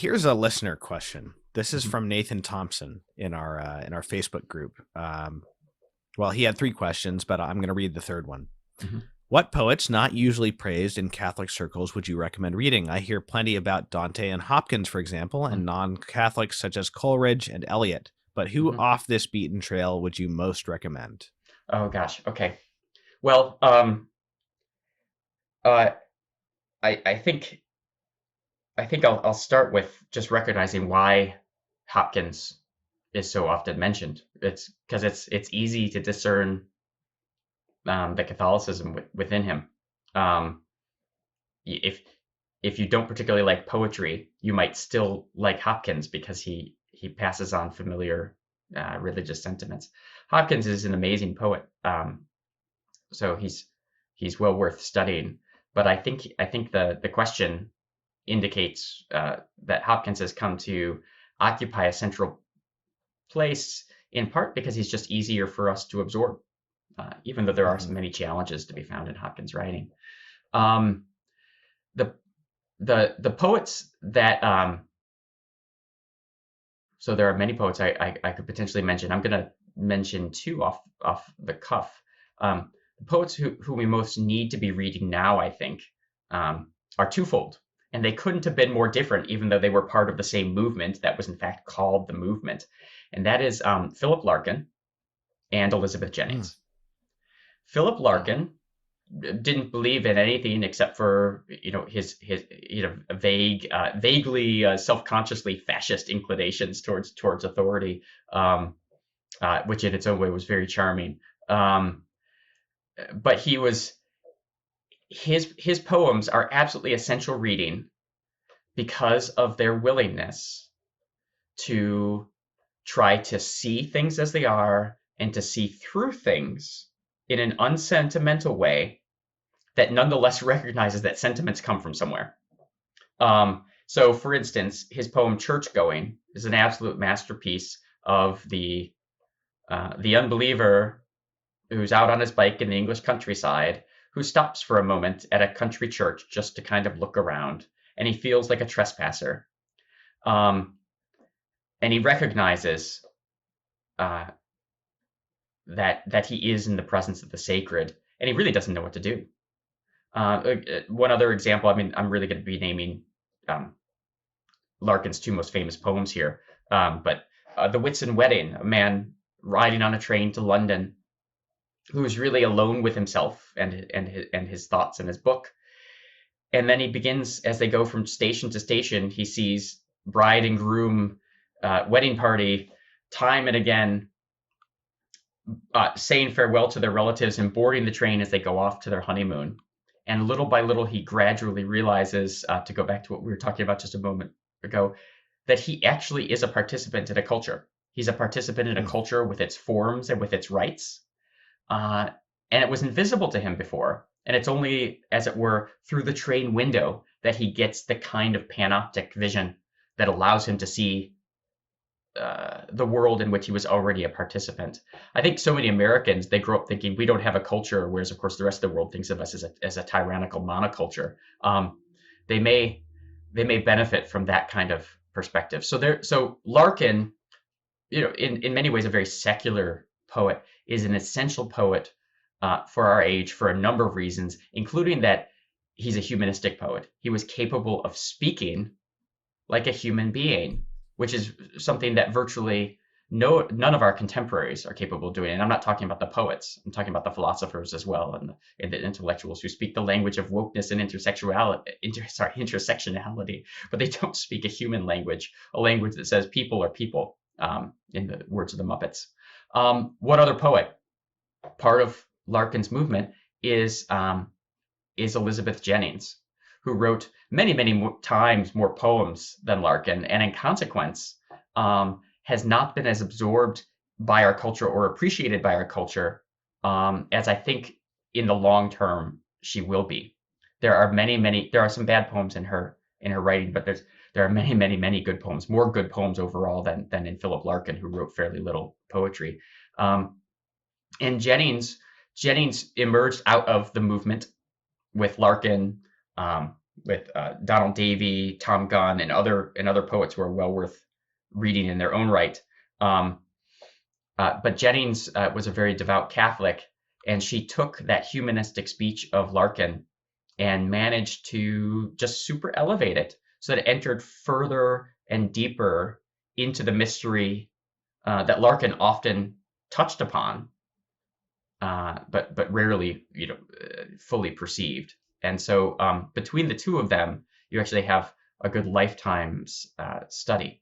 Here's a listener question. This is Mhm, from Nathan Thompson in our Facebook group. Well, he had three questions, but I'm going to read the third one. mhm, What poets not usually praised in Catholic circles would you recommend reading? I hear plenty about Dante and Hopkins, for example, mhm, and non-Catholics such as Coleridge and Eliot. But who mhm. off this beaten trail would you most recommend? Oh gosh. Okay. Well, uh, I think I'll start with just recognizing why Hopkins is so often mentioned. It's because it's easy to discern the Catholicism within him. Um, if if you don't particularly like poetry, you might still like Hopkins because he passes on familiar religious sentiments. Hopkins is an amazing poet. So he's well worth studying. But I think the question indicates that Hopkins has come to occupy a central place in part because he's just easier for us to absorb, even though there are Hmm. so many challenges to be found in Hopkins' writing. Um, the the poets that so there are many poets I could potentially mention. I'm going to mention two off the cuff. The poets who we most need to be reading now, I think, are twofold, and they couldn't have been more different, even though they were part of the same movement that was in fact called the movement, and that is Philip Larkin and Elizabeth Mm. Jennings. Philip Larkin didn't believe in anything except for his vaguely self-consciously fascist inclinations towards authority, which in its own way was very charming. Um, but his poems are absolutely essential reading because of their willingness to try to see things as they are and to see through things in an unsentimental way that nonetheless recognizes that sentiments come from somewhere. So, for instance, his poem "Church Going" is an absolute masterpiece of the unbeliever who's out on his bike in the English countryside, who stops for a moment at a country church just to kind of look around, and he feels like a trespasser, um, and he recognizes uh, that he is in the presence of the sacred, and he really doesn't know what to do. One other example, I mean, I'm really going to be naming um, Larkin's two most famous poems here. But The Whitson Wedding, a man riding on a train to London who's really alone with himself and his thoughts and his book. And then he begins, as they go from station to station, he sees bride and groom, wedding party, time and again, saying farewell to their relatives and boarding the train as they go off to their honeymoon. And little by little, he gradually realizes, to go back to what we were talking about just a moment ago, that he actually is a participant in a culture. He's a participant in a Mm. culture with its forms and with its rights. Uh, and it was invisible to him before. And it's only, as it were, through the train window that he gets the kind of panoptic vision that allows him to see the world in which he was already a participant. I think so many Americans, they grow up thinking we don't have a culture, whereas of course the rest of the world thinks of us as a tyrannical monoculture. They may they may benefit from that kind of perspective. So Larkin, in many ways a very secular poet, is an essential poet for our age for a number of reasons, including that he's a humanistic poet. He was capable of speaking like a human being, which is something that virtually none of our contemporaries are capable of doing. And I'm not talking about the poets. I'm talking about the philosophers as well, and the intellectuals who speak the language of wokeness and intersectionality, but they don't speak a human language, a language that says people are people, in the words of the Muppets. What other poet? Part of Larkin's movement is is Elizabeth Jennings, who wrote many more times more poems than Larkin, and in consequence, has not been as absorbed by our culture or appreciated by our culture as I think in the long term she will be. There are there are some bad poems in her writing, but there are many good poems, more good poems overall than in Philip Larkin, who wrote fairly little poetry. Um, and Jennings emerged out of the movement with Larkin. Donald Davy, Tom Gunn, and other poets who are well worth reading in their own right. But Jennings was a very devout Catholic, and she took that humanistic speech of Larkin and managed to just super elevate it so that it entered further and deeper into the mystery that Larkin often touched upon, but rarely, fully perceived. And so between the two of them, you actually have a good lifetime's study.